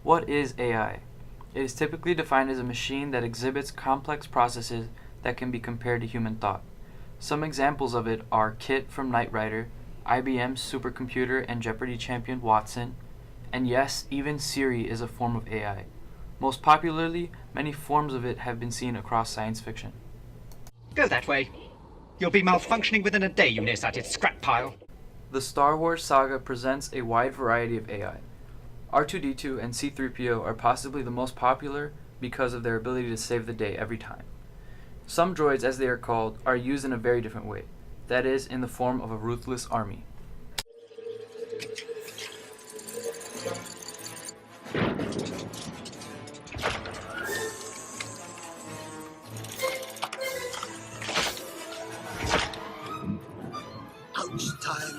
What is AI? It is typically defined as a machine that exhibits complex processes that can be compared to human thought. Some examples of it are Kit from Knight Rider, IBM's supercomputer and Jeopardy champion Watson, and yes, even Siri is a form of AI. Most popularly, many forms of it have been seen across science fiction. Go that way. You'll be malfunctioning within a day, you nearsighted scrap pile. The Star Wars saga presents a wide variety of AI. R2D2 and C3PO are possibly the most popular because of their ability to save the day every time. Some droids, as they are called, are used in a very different way, that is, in the form of a ruthless army. Ouch time.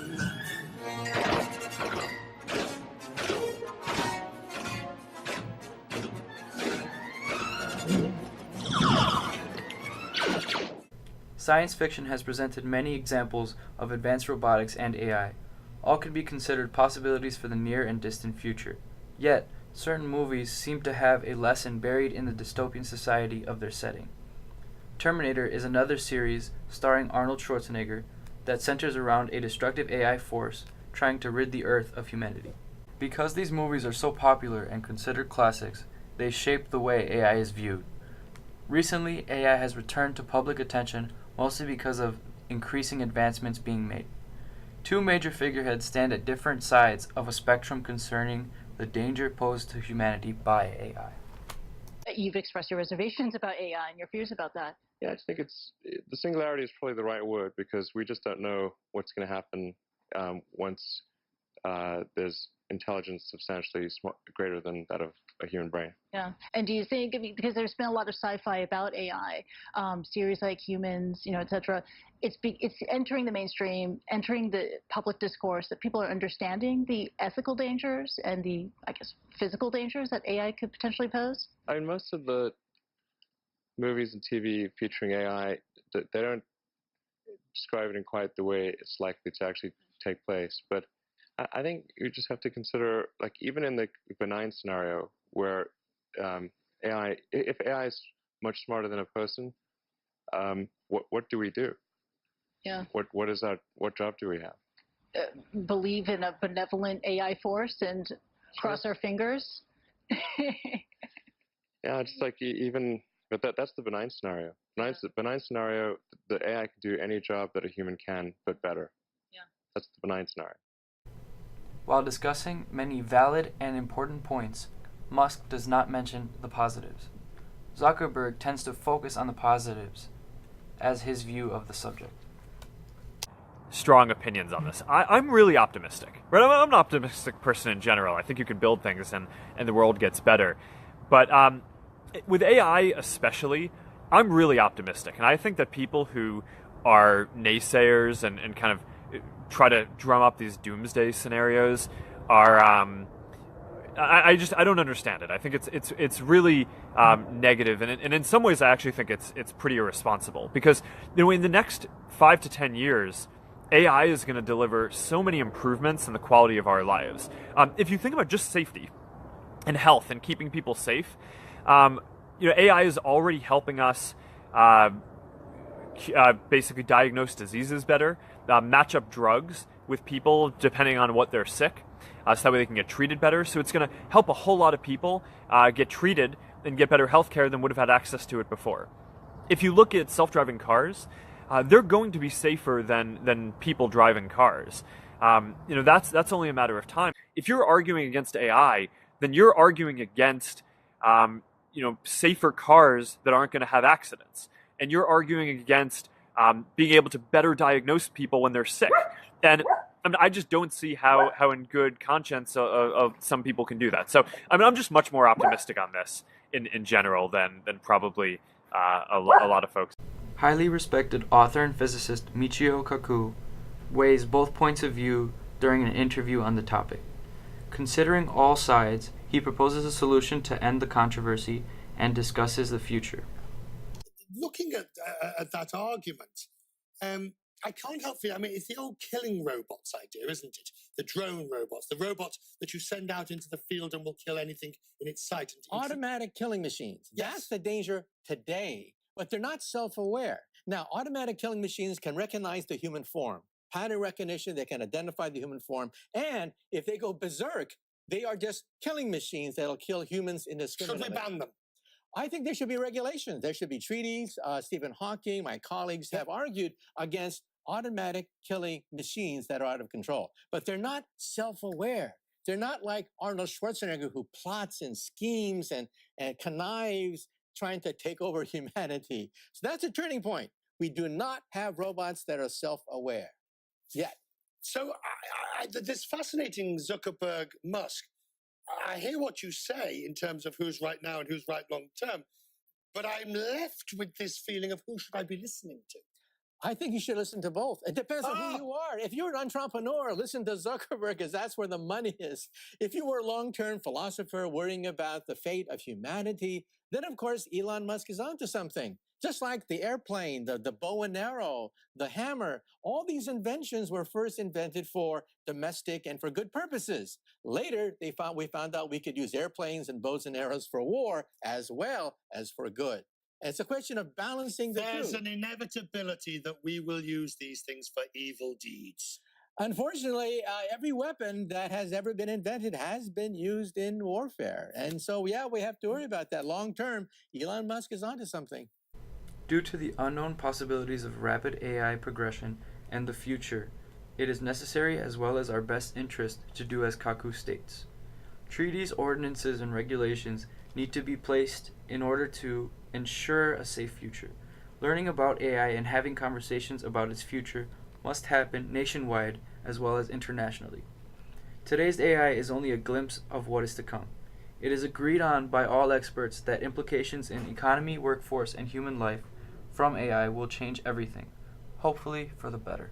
Science fiction has presented many examples of advanced robotics and AI. All could be considered possibilities for the near and distant future. Yet, certain movies seem to have a lesson buried in the dystopian society of their setting. Terminator is another series starring Arnold Schwarzenegger that centers around a destructive AI force trying to rid the Earth of humanity. Because these movies are so popular and considered classics, they shape the way AI is viewed. Recently, AI has returned to public attention mostly because of increasing advancements being made. Two major figureheads stand at different sides of a spectrum concerning the danger posed to humanity by AI. You've expressed your reservations about AI and your fears about that. Yeah, I just think the singularity is probably the right word because we just don't know what's going to happen once there's intelligence substantially greater than that of a human brain. Yeah, and do you think, because there's been a lot of sci-fi about AI, series like Humans, etc. It's entering the mainstream, entering the public discourse, that people are understanding the ethical dangers and the, I guess, physical dangers that AI could potentially pose? I mean, most of the movies and TV featuring AI, they don't describe it in quite the way it's likely to actually take place. But I think you just have to consider, like, even in the benign scenario where AI, if AI is much smarter than a person, what do we do? Yeah. What is that? What job do we have? Believe in a benevolent AI force and cross our fingers. Yeah, just like even, but that's the benign scenario. Benign scenario, the AI can do any job that a human can, but better. Yeah. That's the benign scenario. While discussing many valid and important points, Musk does not mention the positives. Zuckerberg tends to focus on the positives as his view of the subject. Strong opinions on this. I'm really optimistic. Right? I'm an optimistic person in general. I think you can build things and the world gets better. But with AI especially, I'm really optimistic. And I think that people who are naysayers and kind of try to drum up these doomsday scenarios are I don't understand it. I think it's really negative, and in some ways I actually think it's pretty irresponsible because in the next 5 to 10 years, AI is going to deliver so many improvements in the quality of our lives. If you think about just safety and health and keeping people safe, AI is already helping us basically diagnose diseases better, match up drugs with people depending on what they're sick, so that way they can get treated better. So it's going to help a whole lot of people get treated and get better health care than would have had access to it before. If you look at self-driving cars, they're going to be safer than people driving cars. That's only a matter of time. If you're arguing against AI, then you're arguing against safer cars that aren't going to have accidents. And you're arguing against being able to better diagnose people when they're sick. And I just don't see how in good conscience of some people can do that. So I'm just much more optimistic on this in general than probably a lot of folks. Highly respected author and physicist Michio Kaku weighs both points of view during an interview on the topic. Considering all sides, he proposes a solution to end the controversy and discusses the future. Looking at that argument, I can't help feeling, it's the old killing robots idea, isn't it? the drone robots, the robots that you send out into the field and will kill anything in its sight. Automatic killing machines. Yes. That's the danger today, but they're not self-aware. Now, automatic killing machines can recognize the human form. Pattern recognition, they can identify the human form. And if they go berserk, they are just killing machines that'll kill humans indiscriminately. Should we ban them? I think there should be regulations. There should be treaties. Stephen Hawking, my colleagues, have argued against automatic killing machines that are out of control. But they're not self-aware. They're not like Arnold Schwarzenegger, who plots and schemes and connives trying to take over humanity. So that's a turning point. We do not have robots that are self-aware yet. So this fascinating Zuckerberg Musk, I hear what you say in terms of who's right now and who's right long term, but I'm left with this feeling of who should I be listening to? I think you should listen to both. It depends on who you are. If you're an entrepreneur, listen to Zuckerberg, because that's where the money is. If you were a long-term philosopher worrying about the fate of humanity, then of course Elon Musk is onto something. Just like the airplane, the bow and arrow, the hammer, all these inventions were first invented for domestic and for good purposes. Later, we found out we could use airplanes and bows and arrows for war as well as for good. And it's a question of balancing the two. There's an inevitability that we will use these things for evil deeds. Unfortunately, every weapon that has ever been invented has been used in warfare. And so, yeah, we have to worry about that. Long term, Elon Musk is onto something. Due to the unknown possibilities of rapid AI progression and the future, it is necessary as well as our best interest to do as Kaku states. Treaties, ordinances, and regulations need to be placed in order to ensure a safe future. Learning about AI and having conversations about its future must happen nationwide as well as internationally. Today's AI is only a glimpse of what is to come. It is agreed on by all experts that implications in economy, workforce, and human life from AI will change everything, hopefully for the better.